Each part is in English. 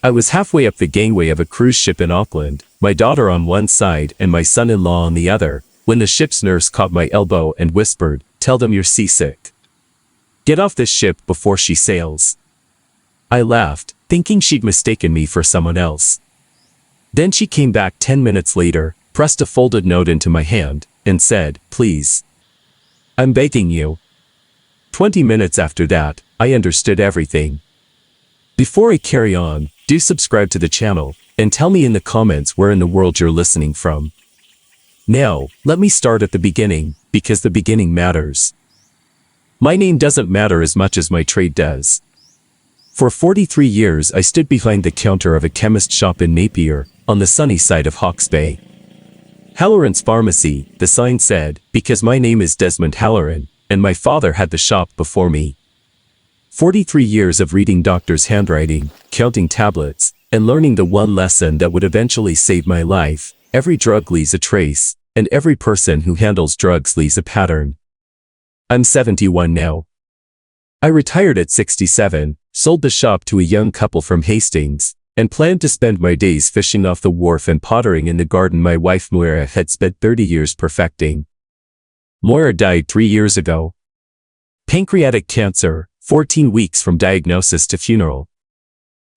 I was halfway up the gangway of a cruise ship in Auckland, my daughter on one side and my son-in-law on the other, when the ship's nurse caught my elbow and whispered, "Tell them you're seasick. Get off this ship before she sails." I laughed, thinking she'd mistaken me for someone else. Then she came back 10 minutes later, pressed a folded note into my hand, and said, "Please. I'm begging you." 20 minutes after that, I understood everything. Before I carry on, do subscribe to the channel, and tell me in the comments where in the world you're listening from. Now, let me start at the beginning, because the beginning matters. My name doesn't matter as much as my trade does. For 43 years I stood behind the counter of a chemist shop in Napier, on the sunny side of Hawke's Bay. Halloran's Pharmacy, the sign said, because my name is Desmond Halloran, and my father had the shop before me. 43 years of reading doctors' handwriting, counting tablets, and learning the one lesson that would eventually save my life: every drug leaves a trace, and every person who handles drugs leaves a pattern. I'm 71 now. I retired at 67, sold the shop to a young couple from Hastings, and planned to spend my days fishing off the wharf and pottering in the garden my wife Moira had spent 30 years perfecting. Moira died 3 years ago. Pancreatic cancer, 14 weeks from diagnosis to funeral.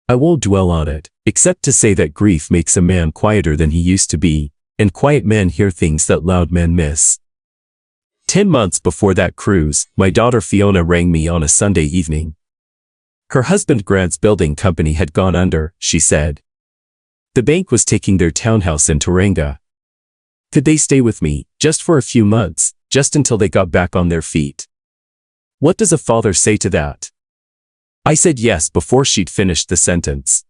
I won't dwell on it, except to say that grief makes a man quieter than he used to be, and quiet men hear things that loud men miss. 10 months before that cruise, my daughter Fiona rang me on a Sunday evening. Her husband Grant's building company had gone under, she said. The bank was taking their townhouse in Tauranga. Could they stay with me, just for a few months, just until they got back on their feet? What does a father say to that? I said yes before she'd finished the sentence.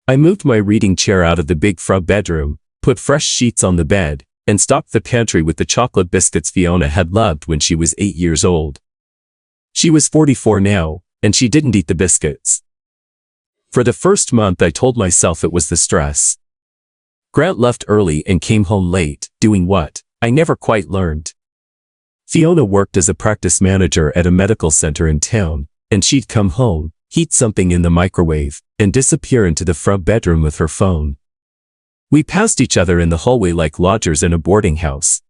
I moved my reading chair out of the big front bedroom, put fresh sheets on the bed, and stocked the pantry with the chocolate biscuits Fiona had loved when she was 8 years old. She was 44 now, and she didn't eat the biscuits. For the first month I told myself it was the stress. Grant left early and came home late, doing what? I never quite learned. Fiona worked as a practice manager at a medical center in town, and she'd come home, heat something in the microwave, and disappear into the front bedroom with her phone. We passed each other in the hallway like lodgers in a boarding house.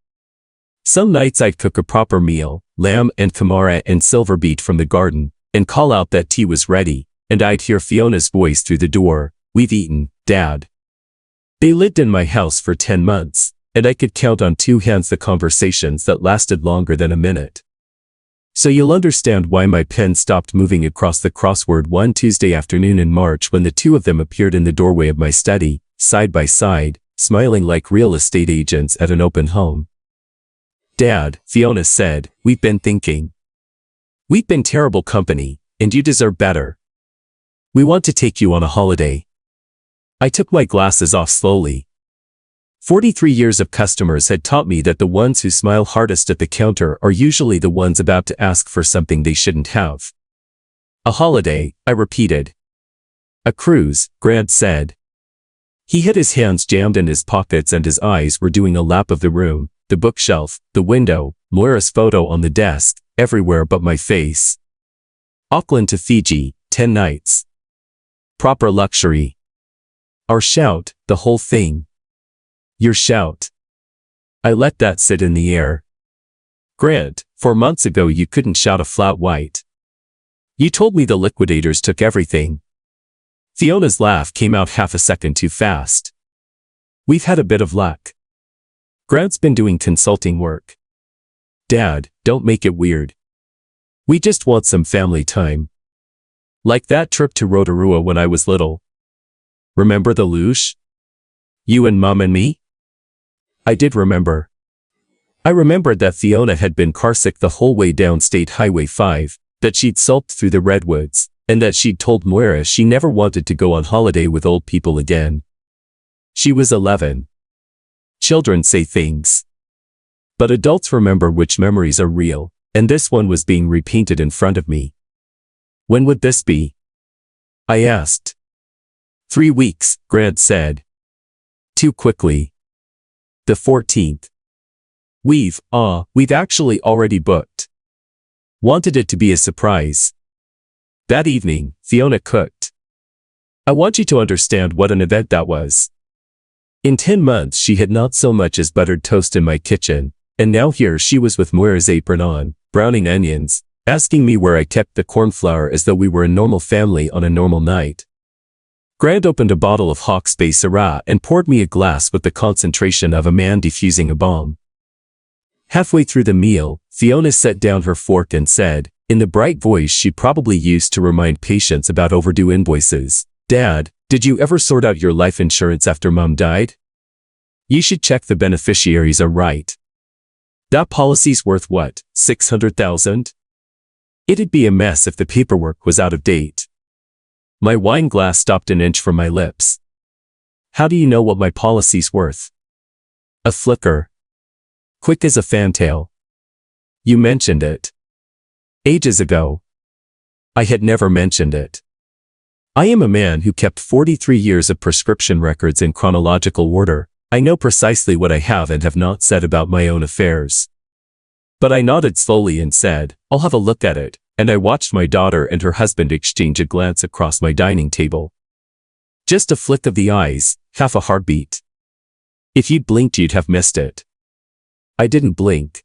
Some nights I'd cook a proper meal, lamb and kamara and silver beet from the garden, and call out that tea was ready, and I'd hear Fiona's voice through the door, "We've eaten, Dad." They lived in my house for 10 months, and I could count on 2 hands the conversations that lasted longer than a minute. So you'll understand why my pen stopped moving across the crossword one Tuesday afternoon in March when the two of them appeared in the doorway of my study, side by side, smiling like real estate agents at an open home. "Dad," Fiona said, "we've been thinking. We've been terrible company, and you deserve better. We want to take you on a holiday." I took my glasses off slowly. 43 years of customers had taught me that the ones who smile hardest at the counter are usually the ones about to ask for something they shouldn't have. "A holiday," I repeated. "A cruise," Grant said. He had his hands jammed in his pockets and his eyes were doing a lap of the room, the bookshelf, the window, Moira's photo on the desk, everywhere but my face. "Auckland to Fiji, 10 nights. Proper luxury. Our shout, the whole thing." "Your shout." I let that sit in the air. "Grant, 4 months ago you couldn't shout a flat white. You told me the liquidators took everything." Fiona's laugh came out half a second too fast. "We've had a bit of luck. Grant's been doing consulting work." "Dad, don't make it weird. We just want some family time. Like that trip to Rotorua when I was little. Remember the luge? You and Mom and me?" I did remember. I remembered that Fiona had been carsick the whole way down State Highway 5, that she'd sulked through the redwoods, and that she'd told Moira she never wanted to go on holiday with old people again. She was 11. Children say things. But adults remember which memories are real, and this one was being repainted in front of me. "When would this be?" I asked. 3 weeks, Grant said. Too quickly. The 14th. We've actually already booked. Wanted it to be a surprise. That evening, Fiona cooked. I want you to understand what an event that was. In 10 months she had not so much as buttered toast in my kitchen, and now here she was with Moira's apron on, browning onions, asking me where I kept the cornflour as though we were a normal family on a normal night. Grant opened a bottle of Hawke's Bay Syrah and poured me a glass with the concentration of a man defusing a bomb. Halfway through the meal, Fiona set down her fork and said, in the bright voice she probably used to remind patients about overdue invoices, "Dad, did you ever sort out your life insurance after Mom died? You should check the beneficiaries are right. That policy's worth what, $600,000? It'd be a mess if the paperwork was out of date." My wine glass stopped an inch from my lips. "How do you know what my policy's worth?" A flicker. Quick as a fantail. "You mentioned it. Ages ago." I had never mentioned it. I am a man who kept 43 years of prescription records in chronological order. I know precisely what I have and have not said about my own affairs. But I nodded slowly and said, "I'll have a look at it," and I watched my daughter and her husband exchange a glance across my dining table. Just a flick of the eyes, half a heartbeat. If you'd blinked you'd have missed it. I didn't blink.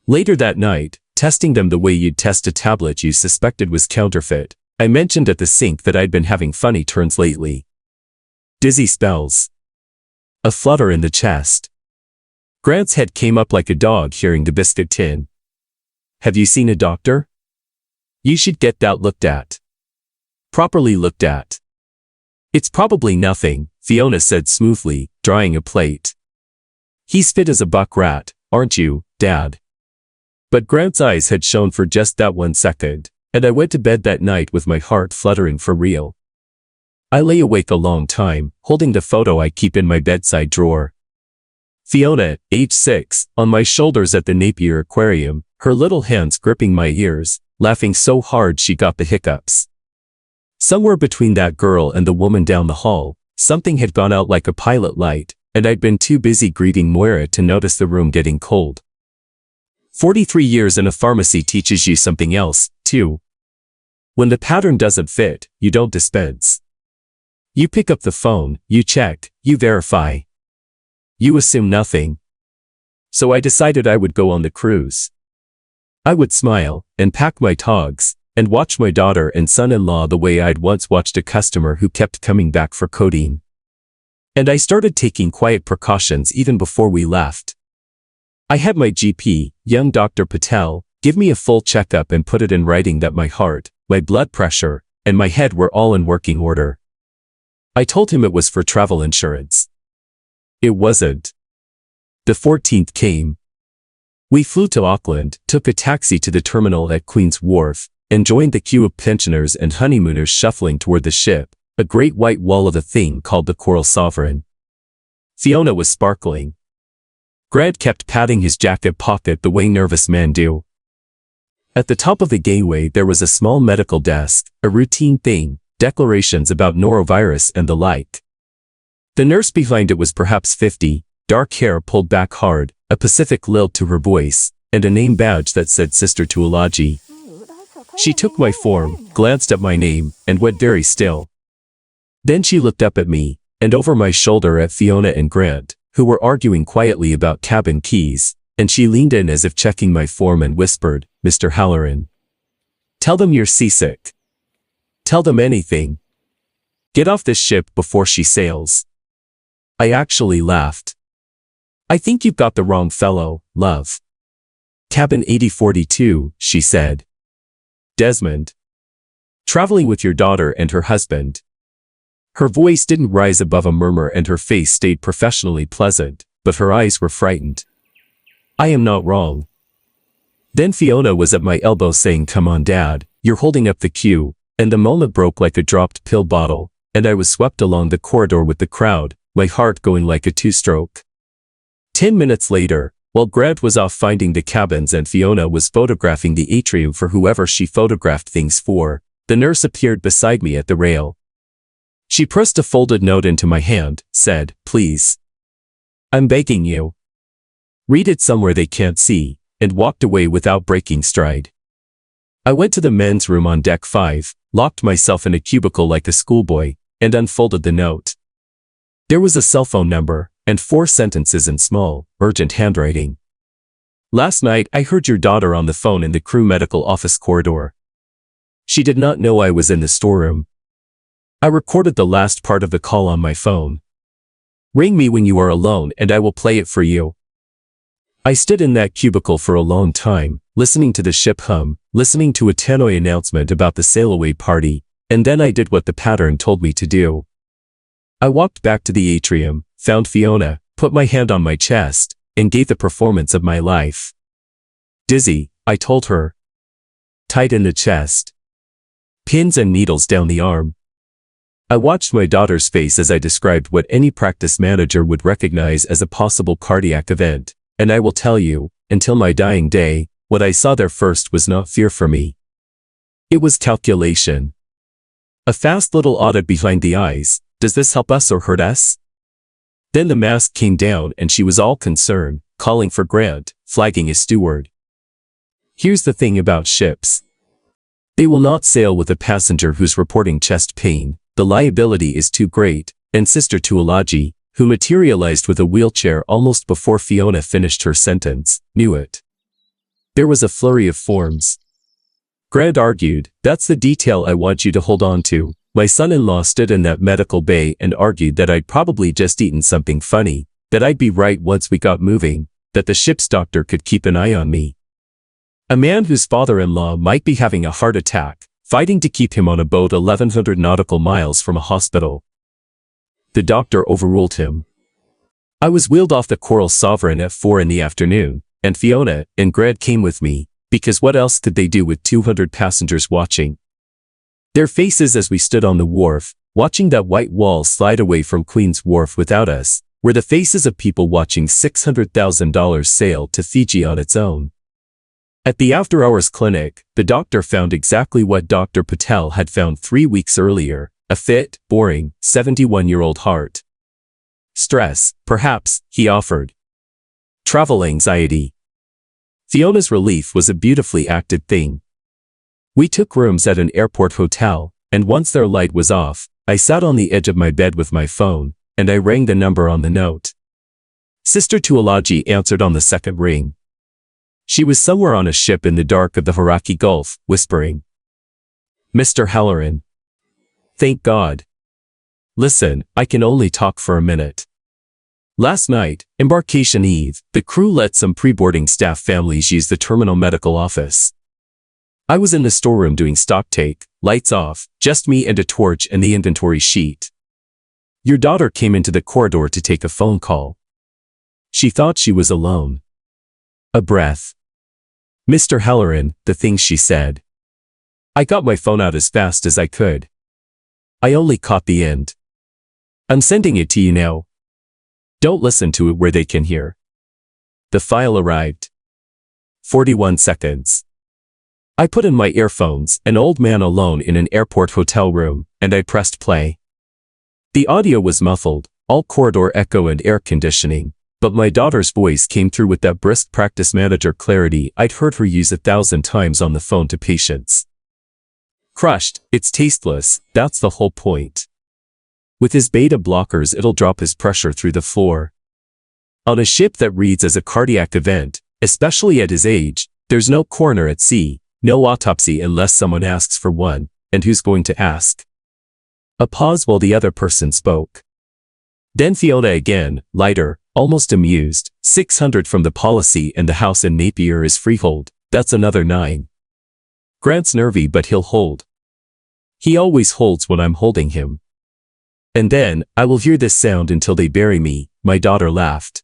Later that night, testing them the way you'd test a tablet you suspected was counterfeit, I mentioned at the sink that I'd been having funny turns lately. Dizzy spells. A flutter in the chest. Grant's head came up like a dog hearing the biscuit tin. "Have you seen a doctor? You should get that looked at. Properly looked at." "It's probably nothing," Fiona said smoothly, drying a plate. "He's fit as a buck rat, aren't you, Dad?" But Grant's eyes had shone for just that 1 second, and I went to bed that night with my heart fluttering for real. I lay awake a long time, holding the photo I keep in my bedside drawer. Fiona, age 6, on my shoulders at the Napier aquarium, her little hands gripping my ears, laughing so hard she got the hiccups. Somewhere between that girl and the woman down the hall, something had gone out like a pilot light, and I'd been too busy greeting Moira to notice the room getting cold. 43 years in a pharmacy teaches you something else, too. When the pattern doesn't fit, you don't dispense. You pick up the phone, you check, you verify. You assume nothing. So I decided I would go on the cruise. I would smile, and pack my togs, and watch my daughter and son-in-law the way I'd once watched a customer who kept coming back for codeine. And I started taking quiet precautions even before we left. I had my GP, young Dr. Patel, give me a full checkup and put it in writing that my heart, my blood pressure, and my head were all in working order. I told him it was for travel insurance. It wasn't. The 14th came. We flew to Auckland, took a taxi to the terminal at Queen's Wharf, and joined the queue of pensioners and honeymooners shuffling toward the ship, a great white wall of a thing called the Coral Sovereign. Fiona was sparkling. Grant kept patting his jacket pocket the way nervous men do. At the top of the gangway there was a small medical desk, a routine thing, declarations about norovirus and the like. The nurse behind it was perhaps 50, dark hair pulled back hard, a Pacific lilt to her voice, and a name badge that said Sister Tuology. She took my form, glanced at my name, and went very still. Then she looked up at me, and over my shoulder at Fiona and Grant, who were arguing quietly about cabin keys, and she leaned in as if checking my form and whispered, "Mr. Halloran. Tell them you're seasick. Tell them anything. Get off this ship before she sails." I actually laughed. "I think you've got the wrong fellow, love. Cabin 8042, she said. Desmond. Traveling with your daughter and her husband." Her voice didn't rise above a murmur and her face stayed professionally pleasant, but her eyes were frightened. "I am not wrong." Then Fiona was at my elbow saying, "Come on, Dad, you're holding up the queue," and the moment broke like a dropped pill bottle, and I was swept along the corridor with the crowd, my heart going like a two-stroke. 10 minutes later, while Grant was off finding the cabins and Fiona was photographing the atrium for whoever she photographed things for, the nurse appeared beside me at the rail. She pressed a folded note into my hand, said, "Please. I'm begging you. Read it somewhere they can't see," and walked away without breaking stride. I went to the men's room on deck 5, locked myself in a cubicle like a schoolboy, and unfolded the note. There was a cell phone number, and 4 sentences in small, urgent handwriting. Last night I heard your daughter on the phone in the crew medical office corridor. She did not know I was in the storeroom. I recorded the last part of the call on my phone. Ring me when you are alone and I will play it for you. I stood in that cubicle for a long time, listening to the ship hum, listening to a tannoy announcement about the sail-away party, and then I did what the pattern told me to do. I walked back to the atrium, found Fiona, put my hand on my chest, and gave the performance of my life. Dizzy, I told her. Tight in the chest. Pins and needles down the arm. I watched my daughter's face as I described what any practice manager would recognize as a possible cardiac event, and I will tell you, until my dying day, what I saw there first was not fear for me. It was calculation. A fast little audit behind the eyes. Does this help us or hurt us? Then the mask came down and she was all concern, calling for Grant, flagging a steward. Here's the thing about ships. They will not sail with a passenger who's reporting chest pain. The liability is too great, and Sister Tuolaji, who materialized with a wheelchair almost before Fiona finished her sentence, knew it. There was a flurry of forms. Grant argued, that's the detail I want you to hold on to. My son-in-law stood in that medical bay and argued that I'd probably just eaten something funny, that I'd be right once we got moving, that the ship's doctor could keep an eye on me. A man whose father-in-law might be having a heart attack, fighting to keep him on a boat 1,100 nautical miles from a hospital. The doctor overruled him. I was wheeled off the Coral Sovereign at 4 in the afternoon, and Fiona and Grant came with me, because what else could they do with 200 passengers watching? Their faces as we stood on the wharf, watching that white wall slide away from Queen's Wharf without us, were the faces of people watching $600,000 sail to Fiji on its own. At the after-hours clinic, the doctor found exactly what Dr. Patel had found 3 weeks earlier, a fit, boring, 71-year-old heart. Stress, perhaps, he offered. Travel anxiety. Fiona's relief was a beautifully acted thing. We took rooms at an airport hotel, and once their light was off, I sat on the edge of my bed with my phone, and I rang the number on the note. Sister Tuolaji answered on the second ring. She was somewhere on a ship in the dark of the Hauraki Gulf, whispering. Mr. Halloran. Thank God. Listen, I can only talk for a minute. Last night, embarkation eve, the crew let some pre-boarding staff families use the terminal medical office. I was in the storeroom doing stock take, lights off, just me and a torch and the inventory sheet. Your daughter came into the corridor to take a phone call. She thought she was alone. A breath. Mr. Halloran, the things she said. I got my phone out as fast as I could. I only caught the end. I'm sending it to you now. Don't listen to it where they can hear. The file arrived. 41 seconds. I put in my earphones, an old man alone in an airport hotel room, and I pressed play. The audio was muffled, all corridor echo and air conditioning, but my daughter's voice came through with that brisk practice manager clarity I'd heard her use 1,000 times on the phone to patients. Crushed, it's tasteless, that's the whole point. With his beta blockers it'll drop his pressure through the floor. On a ship that reads as a cardiac event, especially at his age, there's no coroner at sea. No autopsy unless someone asks for one, and who's going to ask? A pause while the other person spoke. Then Fiona again, lighter, almost amused, 600 from the policy and the house in Napier is freehold, that's another 9. Grant's nervy but he'll hold. He always holds when I'm holding him. And then, I will hear this sound until they bury me, my daughter laughed.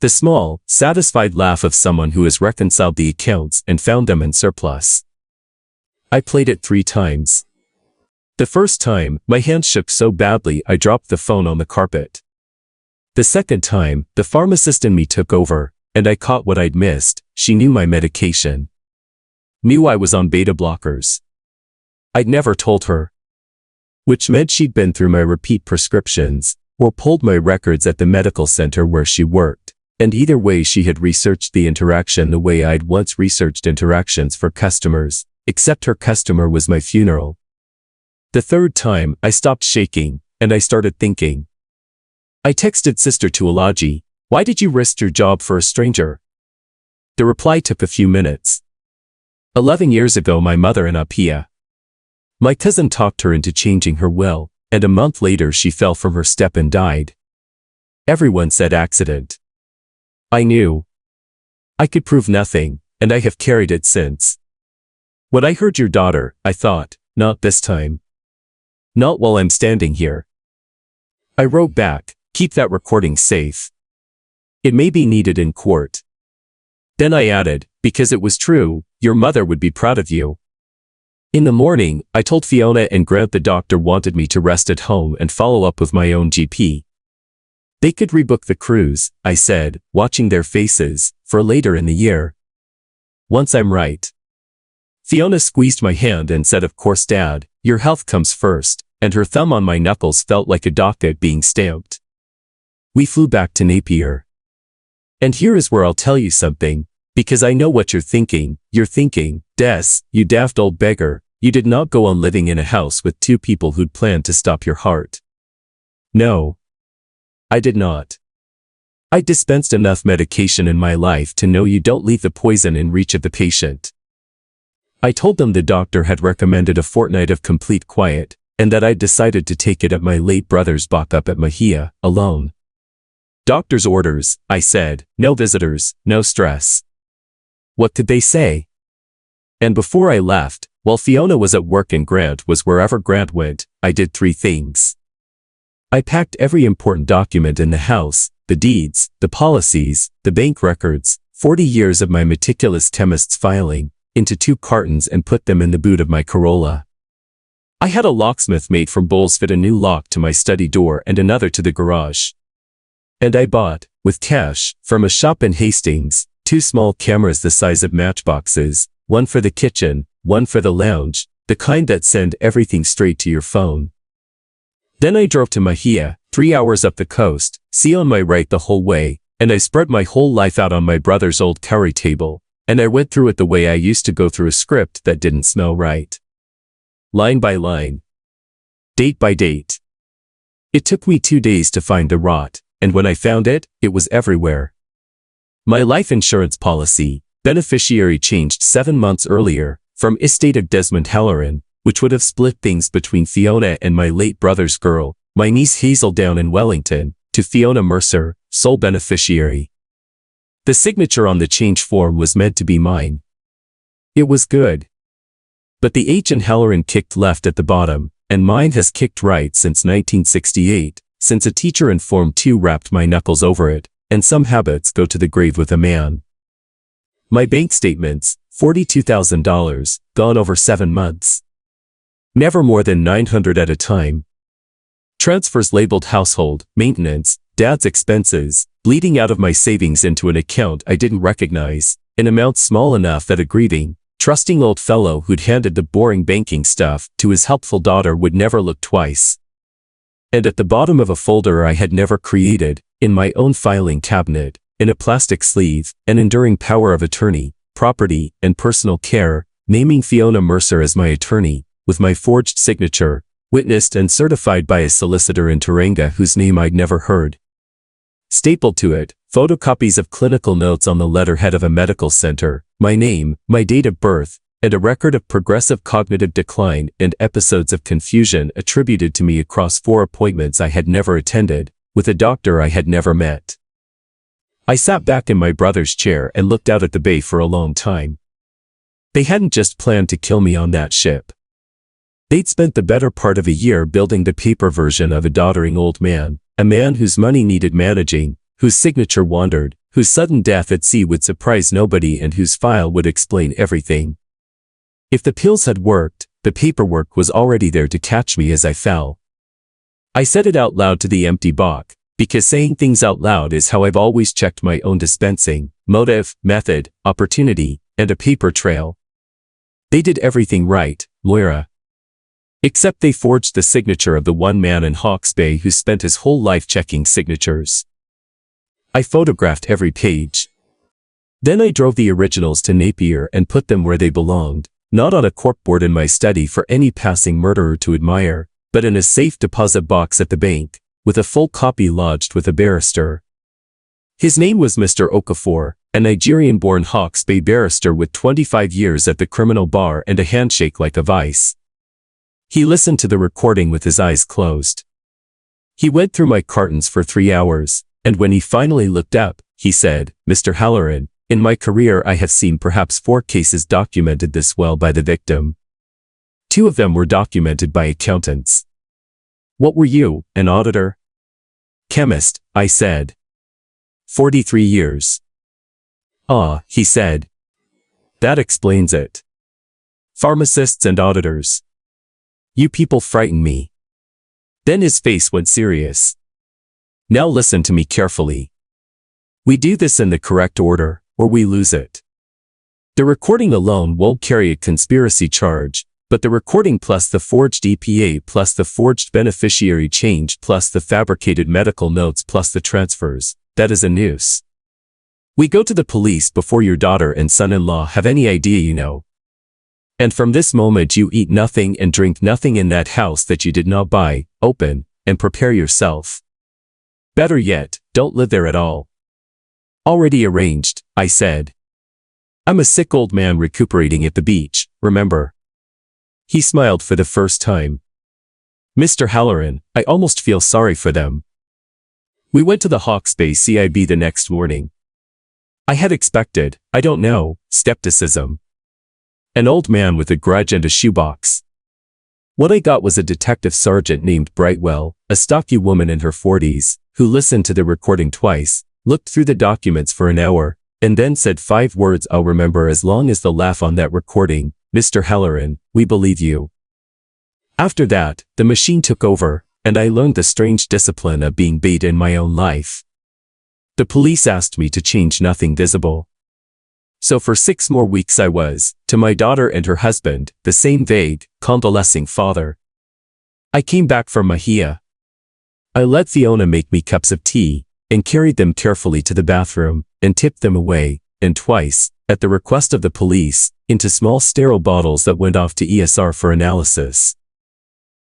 The small, satisfied laugh of someone who has reconciled the accounts and found them in surplus. I played it 3 times. The first time, my hand shook so badly I dropped the phone on the carpet. The second time, the pharmacist in me took over, and I caught what I'd missed. She knew my medication. Knew I was on beta blockers. I'd never told her. Which meant she'd been through my repeat prescriptions, or pulled my records at the medical center where she worked. And either way she had researched the interaction the way I'd once researched interactions for customers, except her customer was my funeral. The third time, I stopped shaking, and I started thinking. I texted Sister Tuolaji, "Why did you risk your job for a stranger?" The reply took a few minutes. 11 years ago, my mother in Napier. My cousin talked her into changing her will, and a month later she fell from her step and died. Everyone said accident. I knew. I could prove nothing, and I have carried it since. When I heard your daughter, I thought, not this time. Not while I'm standing here. I wrote back, "Keep that recording safe. It may be needed in court." Then I added, "Because it was true, your mother would be proud of you." In the morning, I told Fiona and Grant the doctor wanted me to rest at home and follow up with my own GP. They could rebook the cruise, I said, watching their faces, for later in the year. Once I'm right. Fiona squeezed my hand and said, "Of course, Dad, your health comes first," and her thumb on my knuckles felt like a docket being stamped. We flew back to Napier. And here is where I'll tell you something, because I know what you're thinking. You're thinking, "Des, you daft old beggar, you did not go on living in a house with two people who'd planned to stop your heart." No. I did not. I dispensed enough medication in my life to know you don't leave the poison in reach of the patient. I told them the doctor had recommended a fortnight of complete quiet, and that I'd decided to take it at my late brother's lock-up at Mahia, alone. "Doctor's orders," I said, "no visitors, no stress." What could they say? And before I left, while Fiona was at work and Grant was wherever Grant went, I did 3 things. I packed every important document in the house, the deeds, the policies, the bank records, 40 years of my meticulous chemist's filing, into 2 cartons and put them in the boot of my Corolla. I had a locksmith mate from Bowles fit a new lock to my study door and another to the garage. And I bought, with cash, from a shop in Hastings, 2 small cameras the size of matchboxes, one for the kitchen, one for the lounge, the kind that send everything straight to your phone. Then I drove to Mahia, 3 hours up the coast, sea on my right the whole way, and I spread my whole life out on my brother's old curry table, and I went through it the way I used to go through a script that didn't smell right. Line by line. Date by date. It took me 2 days to find the rot, and when I found it, it was everywhere. My life insurance policy, beneficiary changed 7 months earlier, from estate of Desmond Halloran, which would have split things between Fiona and my late brother's girl, my niece Hazel down in Wellington, to Fiona Mercer, sole beneficiary. The signature on the change form was meant to be mine. It was good. But the H in Halloran kicked left at the bottom, and mine has kicked right since 1968, since a teacher in Form 2 wrapped my knuckles over it, and some habits go to the grave with a man. My bank statements, $42,000, gone over 7 months. Never more than 900 at a time. Transfers labeled household, maintenance, dad's expenses, bleeding out of my savings into an account I didn't recognize, in amounts small enough that a grieving, trusting old fellow who'd handed the boring banking stuff to his helpful daughter would never look twice. And at the bottom of a folder I had never created, in my own filing cabinet, in a plastic sleeve, an enduring power of attorney, property, and personal care, naming Fiona Mercer as my attorney, with my forged signature, witnessed and certified by a solicitor in Tauranga whose name I'd never heard. Stapled to it, photocopies of clinical notes on the letterhead of a medical center, my name, my date of birth, and a record of progressive cognitive decline and episodes of confusion attributed to me across 4 appointments I had never attended, with a doctor I had never met. I sat back in my brother's chair and looked out at the bay for a long time. They hadn't just planned to kill me on that ship. They'd spent the better part of a year building the paper version of a doddering old man, a man whose money needed managing, whose signature wandered, whose sudden death at sea would surprise nobody and whose file would explain everything. If the pills had worked, the paperwork was already there to catch me as I fell. I said it out loud to the empty box, because saying things out loud is how I've always checked my own dispensing, motive, method, opportunity, and a paper trail. They did everything right, Moira. Except they forged the signature of the one man in Hawke's Bay who spent his whole life checking signatures. I photographed every page. Then I drove the originals to Napier and put them where they belonged, not on a corkboard in my study for any passing murderer to admire, but in a safe deposit box at the bank, with a full copy lodged with a barrister. His name was Mr. Okafor, a Nigerian-born Hawke's Bay barrister with 25 years at the criminal bar and a handshake like a vice. He listened to the recording with his eyes closed. He went through my cartons for 3 hours, and when he finally looked up, he said, "Mr. Halloran, in my career I have seen perhaps 4 cases documented this well by the victim. 2 of them were documented by accountants. What were you, an auditor?" "Chemist," I said. 43 years. "Ah," he said. "That explains it. Pharmacists and auditors. You people frighten me." Then his face went serious. "Now listen to me carefully. We do this in the correct order, or we lose it. The recording alone won't carry a conspiracy charge, but the recording plus the forged EPA plus the forged beneficiary change plus the fabricated medical notes plus the transfers, that is a noose. We go to the police before your daughter and son-in-law have any idea you know. And from this moment you eat nothing and drink nothing in that house that you did not buy, open, and prepare yourself. Better yet, don't live there at all." "Already arranged," I said. "I'm a sick old man recuperating at the beach, remember." He smiled for the first time. "Mr. Halloran, I almost feel sorry for them." We went to the Hawke's Bay CIB the next morning. I had expected, I don't know, skepticism. An old man with a grudge and a shoebox. What I got was a detective sergeant named Brightwell, a stocky woman in her 40s, who listened to the recording twice, looked through the documents for an hour, and then said 5 words I'll remember as long as the laugh on that recording: "Mr. Halloran, we believe you." After that, the machine took over, and I learned the strange discipline of being bait in my own life. The police asked me to change nothing visible. So for 6 more weeks I was, to my daughter and her husband, the same vague, convalescing father. I came back from Mahia. I let Fiona make me cups of tea, and carried them carefully to the bathroom, and tipped them away, and twice, at the request of the police, into small sterile bottles that went off to ESR for analysis.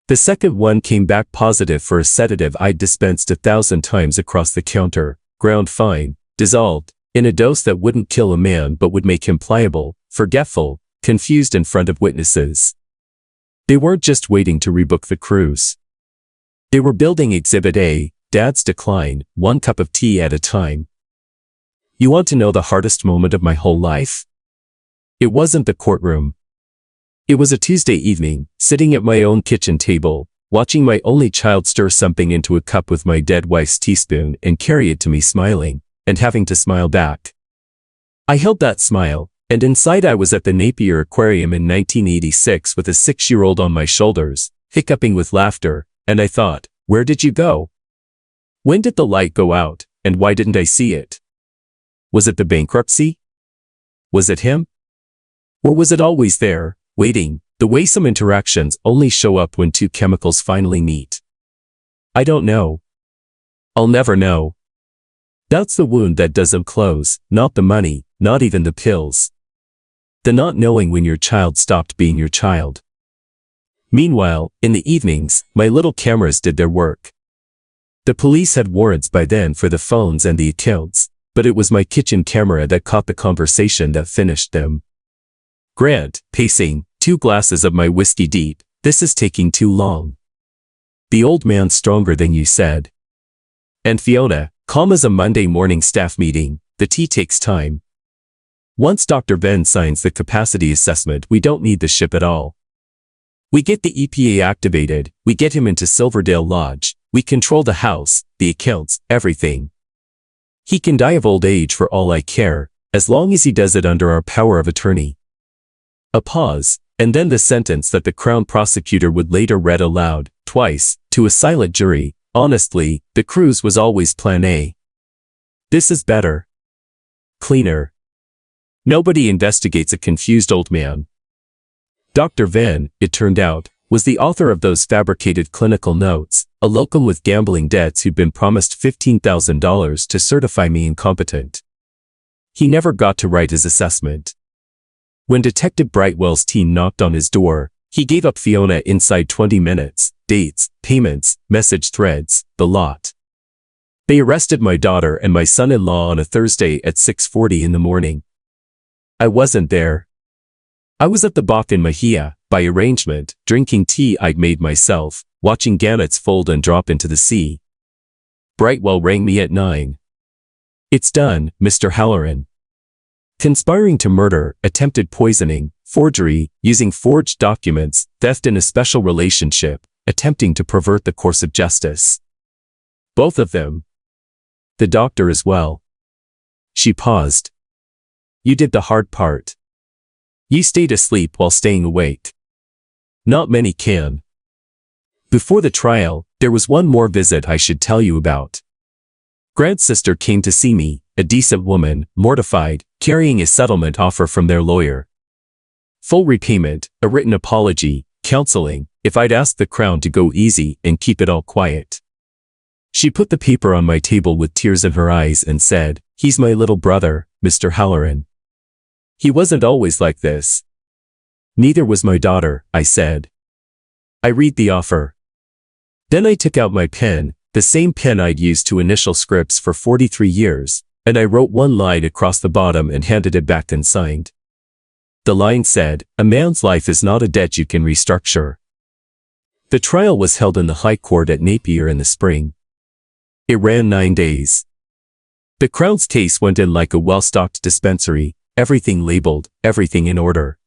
The second one came back positive for a sedative I'd dispensed 1,000 times across the counter, ground fine, dissolved, in a dose that wouldn't kill a man but would make him pliable, forgetful, confused in front of witnesses. They weren't just waiting to rebook the cruise. They were building Exhibit A, Dad's decline, 1 cup of tea at a time. You want to know the hardest moment of my whole life? It wasn't the courtroom. It was a Tuesday evening, sitting at my own kitchen table, watching my only child stir something into a cup with my dead wife's teaspoon and carry it to me smiling, and having to smile back. I held that smile, and inside I was at the Napier Aquarium in 1986 with a 6-year-old on my shoulders, hiccuping with laughter, and I thought, where did you go? When did the light go out, and why didn't I see it? Was it the bankruptcy? Was it him? Or was it always there, waiting, the way some interactions only show up when 2 chemicals finally meet? I don't know. I'll never know. That's the wound that doesn't close, not the money, not even the pills. The not knowing when your child stopped being your child. Meanwhile, in the evenings, my little cameras did their work. The police had warrants by then for the phones and the accounts, but it was my kitchen camera that caught the conversation that finished them. "Grant, pacing, 2 glasses of my whiskey deep, this is taking too long." The old man stronger than you said. And Fiona, calm as a Monday morning staff meeting, the tea takes time. Once Dr. Venn signs the capacity assessment, we don't need the ship at all. We get the EPA activated, we get him into Silverdale Lodge, we control the house, the accounts, everything. He can die of old age for all I care, as long as he does it under our power of attorney. A pause, and then the sentence that the Crown prosecutor would later read aloud, twice, to a silent jury: "Honestly, the cruise was always plan A. This is better. Cleaner." Nobody investigates a confused old man. Dr. Venn, it turned out, was the author of those fabricated clinical notes, a locum with gambling debts who'd been promised $15,000 to certify me incompetent. He never got to write his assessment. When Detective Brightwell's team knocked on his door, he gave up Fiona inside 20 minutes, dates, payments, message threads, the lot. They arrested my daughter and my son-in-law on a Thursday at 6:40 in the morning. I wasn't there. I was at the Bach in Mahia, by arrangement, drinking tea I'd made myself, watching gannets fold and drop into the sea. Brightwell rang me at 9. "It's done, Mr. Halloran. Conspiring to murder, attempted poisoning, forgery, using forged documents, theft in a special relationship, attempting to pervert the course of justice. Both of them. The doctor as well." She paused. "You did the hard part. You stayed asleep while staying awake. Not many can." Before the trial, there was one more visit I should tell you about. Grant's sister came to see me, a decent woman, mortified, carrying a settlement offer from their lawyer. Full repayment, a written apology, counseling, if I'd ask the Crown to go easy and keep it all quiet. She put the paper on my table with tears in her eyes and said, "He's my little brother, Mr. Halloran. He wasn't always like this." "Neither was my daughter," I said. I read the offer. Then I took out my pen, the same pen I'd used to initial scripts for 43 years, and I wrote one line across the bottom and handed it back and signed. The line said, "A man's life is not a debt you can restructure." The trial was held in the High Court at Napier in the spring. It ran 9 days. The Crown's case went in like a well-stocked dispensary, everything labeled, everything in order.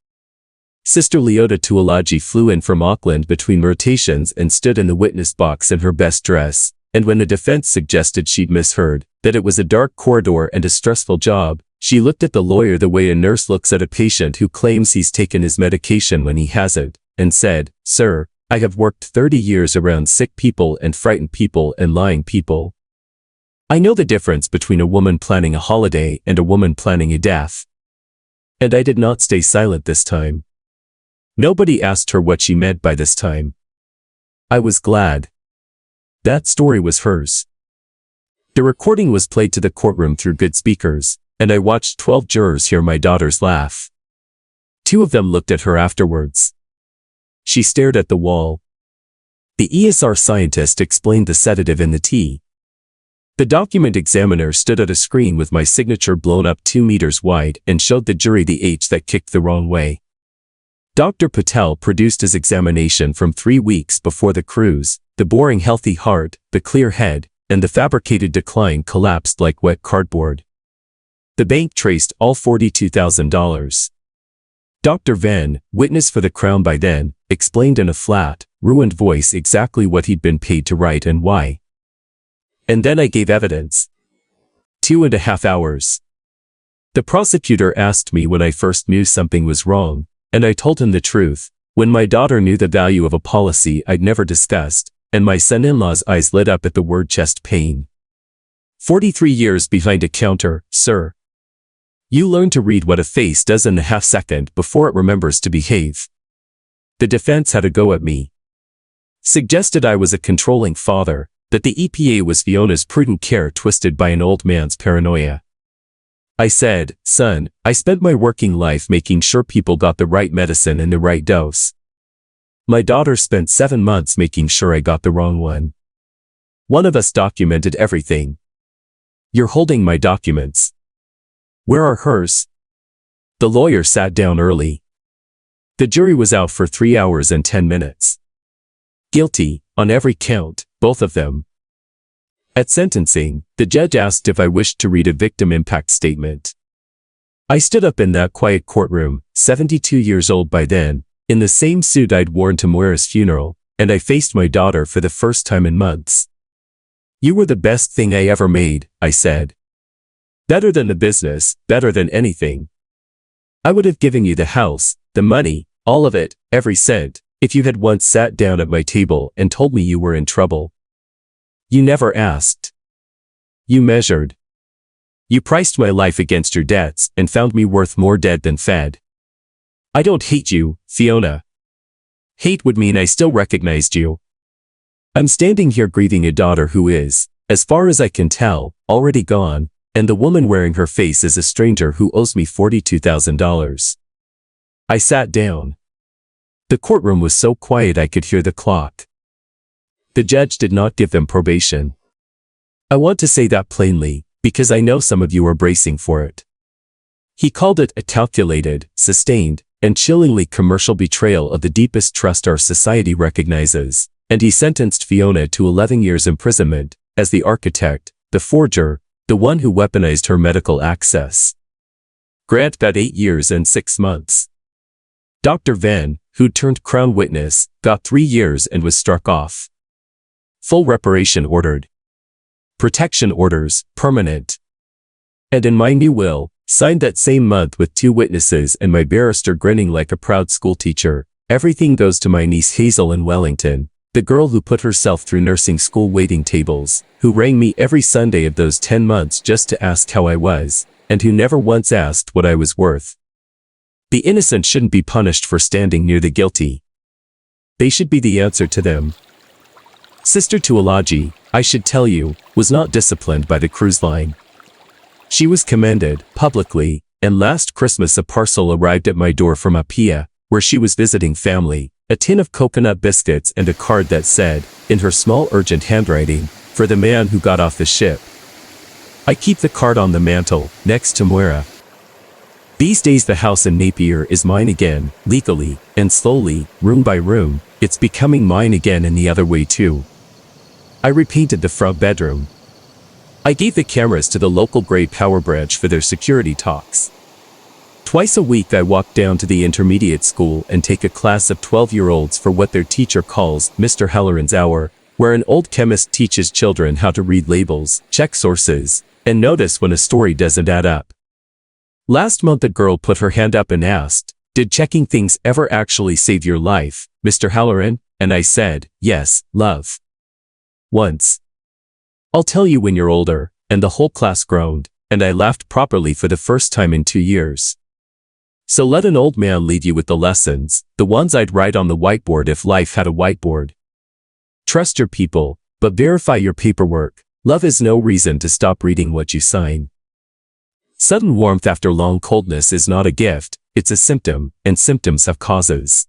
Sister Leota Tuolagi flew in from Auckland between rotations and stood in the witness box in her best dress, and when the defense suggested she'd misheard, that it was a dark corridor and a stressful job, she looked at the lawyer the way a nurse looks at a patient who claims he's taken his medication when he hasn't, and said, "Sir, I have worked 30 years around sick people and frightened people and lying people. I know the difference between a woman planning a holiday and a woman planning a death." And I did not stay silent this time. Nobody asked her what she meant by this time. I was glad. That story was hers. The recording was played to the courtroom through good speakers, and I watched 12 jurors hear my daughter's laugh. 2 of them looked at her afterwards. She stared at the wall. The ESR scientist explained the sedative in the tea. The document examiner stood at a screen with my signature blown up 2 meters wide and showed the jury the H that kicked the wrong way. Dr. Patel produced his examination from 3 weeks before the cruise. The boring healthy heart, the clear head, and the fabricated decline collapsed like wet cardboard. The bank traced all $42,000. Dr. Venn, witness for the Crown by then, explained in a flat, ruined voice exactly what he'd been paid to write and why. And then I gave evidence. 2.5 hours. The prosecutor asked me when I first knew something was wrong, and I told him the truth, when my daughter knew the value of a policy I'd never discussed, and my son-in-law's eyes lit up at the word chest pain. 43 years behind a counter, sir. You learn to read what a face does in a half-second before it remembers to behave. The defense had a go at me. Suggested I was a controlling father, that the EPA was Fiona's prudent care twisted by an old man's paranoia. I said, "Son, I spent my working life making sure people got the right medicine in the right dose. My daughter spent 7 months making sure I got the wrong one. One of us documented everything. You're holding my documents. Where are hers?" The lawyer sat down early. The jury was out for 3 hours and 10 minutes. Guilty, on every count, both of them. At sentencing, the judge asked if I wished to read a victim impact statement. I stood up in that quiet courtroom, 72 years old by then, in the same suit I'd worn to Moira's funeral, and I faced my daughter for the first time in months. "You were the best thing I ever made," I said. "Better than the business, better than anything. I would have given you the house, the money, all of it, every cent, if you had once sat down at my table and told me you were in trouble. You never asked. You measured. You priced my life against your debts and found me worth more dead than fed. I don't hate you, Fiona. Hate would mean I still recognized you. I'm standing here grieving a daughter who is, as far as I can tell, already gone, and the woman wearing her face is a stranger who owes me $42,000. I sat down. The courtroom was so quiet I could hear the clock. The judge did not give them probation. I want to say that plainly, because I know some of you are bracing for it. He called it a calculated, sustained, and chillingly commercial betrayal of the deepest trust our society recognizes, and he sentenced Fiona to 11 years imprisonment, as the architect, the forger, the one who weaponized her medical access. Grant got 8 years and 6 months. Dr. Van, who turned Crown witness, got 3 years and was struck off. Full reparation ordered. Protection orders, permanent. And in my new will, signed that same month with 2 witnesses and my barrister grinning like a proud schoolteacher, everything goes to my niece Hazel in Wellington, the girl who put herself through nursing school waiting tables, who rang me every Sunday of those 10 months just to ask how I was, and who never once asked what I was worth. The innocent shouldn't be punished for standing near the guilty. They should be the answer to them. Sister Tuolaji, I should tell you, was not disciplined by the cruise line. She was commended, publicly, and last Christmas a parcel arrived at my door from Napier, where she was visiting family, a tin of coconut biscuits and a card that said, in her small urgent handwriting, for the man who got off the ship. I keep the card on the mantel, next to Moira. These days the house in Napier is mine again, legally, and slowly, room by room, it's becoming mine again in the other way too. I repainted the front bedroom. I gave the cameras to the local grade power branch for their security talks. Twice a week I walk down to the intermediate school and take a class of 12-year-olds for what their teacher calls Mr. Halloran's Hour, where an old chemist teaches children how to read labels, check sources, and notice when a story doesn't add up. Last month a girl put her hand up and asked, "Did checking things ever actually save your life, Mr. Halloran?" And I said, "Yes, love. Once. I'll tell you when you're older," and the whole class groaned, and I laughed properly for the first time in 2 years. So let an old man lead you with the lessons, the ones I'd write on the whiteboard if life had a whiteboard. Trust your people, but verify your paperwork. Love is no reason to stop reading what you sign. Sudden warmth after long coldness is not a gift, it's a symptom, and symptoms have causes.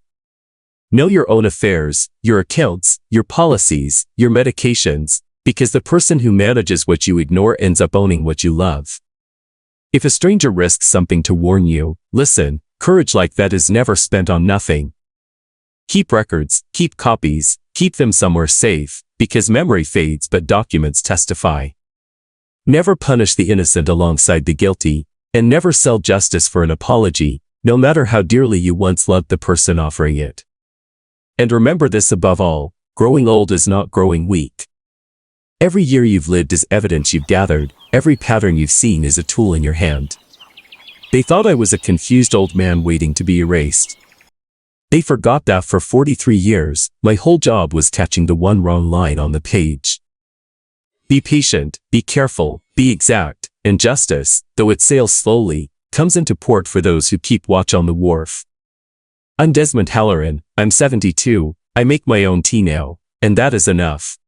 Know your own affairs, your accounts, your policies, your medications, because the person who manages what you ignore ends up owning what you love. If a stranger risks something to warn you, listen. Courage like that is never spent on nothing. Keep records, keep copies, keep them somewhere safe, because memory fades but documents testify. Never punish the innocent alongside the guilty, and never sell justice for an apology, no matter how dearly you once loved the person offering it. And remember this above all, growing old is not growing weak. Every year you've lived is evidence you've gathered, every pattern you've seen is a tool in your hand. They thought I was a confused old man waiting to be erased. They forgot that for 43 years, my whole job was catching the one wrong line on the page. Be patient, be careful, be exact, and justice, though it sails slowly, comes into port for those who keep watch on the wharf. I'm Desmond Halloran, I'm 72, I make my own tea now, and that is enough.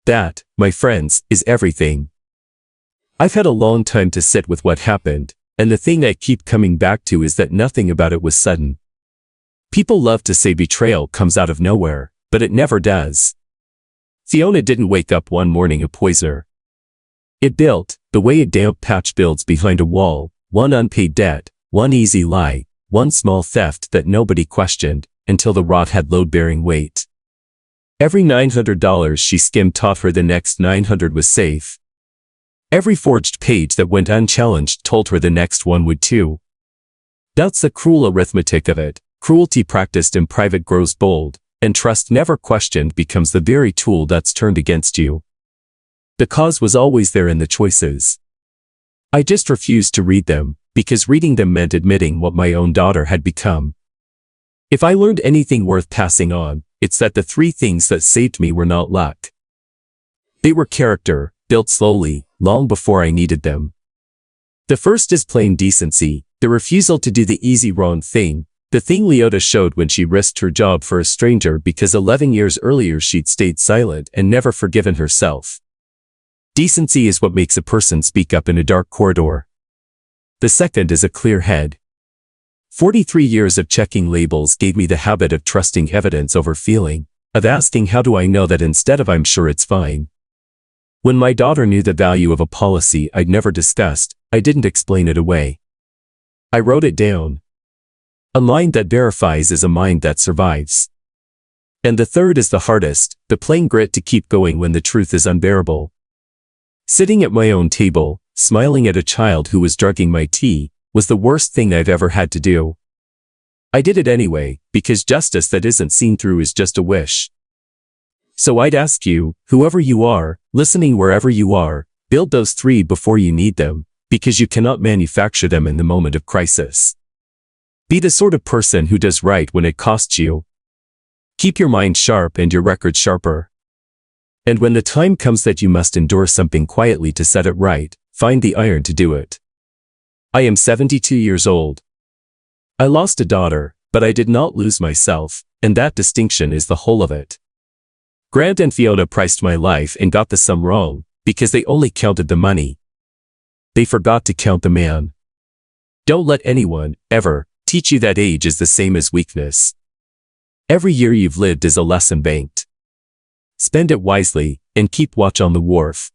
That, my friends, is everything. I've had a long time to sit with what happened, and the thing I keep coming back to is that nothing about it was sudden. People love to say betrayal comes out of nowhere, but it never does. Fiona didn't wake up one morning a poisoner. It built, the way a damp patch builds behind a wall, one unpaid debt, one easy lie, one small theft that nobody questioned, until the rot had load-bearing weight. Every $900 she skimmed taught her the next 900 was safe. Every forged page that went unchallenged told her the next one would too. That's the cruel arithmetic of it. Cruelty practiced in private grows bold, and trust never questioned becomes the very tool that's turned against you. The cause was always there in the choices. I just refused to read them, because reading them meant admitting what my own daughter had become. If I learned anything worth passing on, it's that the 3 things that saved me were not luck. They were character, built slowly, long before I needed them. The first is plain decency, the refusal to do the easy wrong thing, the thing Leota showed when she risked her job for a stranger because 11 years earlier she'd stayed silent and never forgiven herself. Decency is what makes a person speak up in a dark corridor. The second is a clear head. 43 years of checking labels gave me the habit of trusting evidence over feeling, of asking how do I know that instead of I'm sure it's fine. When my daughter knew the value of a policy I'd never discussed, I didn't explain it away. I wrote it down. A mind that verifies is a mind that survives. And the third is the hardest, the plain grit to keep going when the truth is unbearable. Sitting at my own table, smiling at a child who was drugging my tea, was the worst thing I've ever had to do. I did it anyway, because justice that isn't seen through is just a wish. So I'd ask you, whoever you are, listening wherever you are, build those three before you need them, because you cannot manufacture them in the moment of crisis. Be the sort of person who does right when it costs you. Keep your mind sharp and your record sharper. And when the time comes that you must endure something quietly to set it right, find the iron to do it. I am 72 years old. I lost a daughter, but I did not lose myself, and that distinction is the whole of it. Grant and Fiona priced my life and got the sum wrong, because they only counted the money. They forgot to count the man. Don't let anyone, ever, teach you that age is the same as weakness. Every year you've lived is a lesson banked. Spend it wisely, and keep watch on the wharf.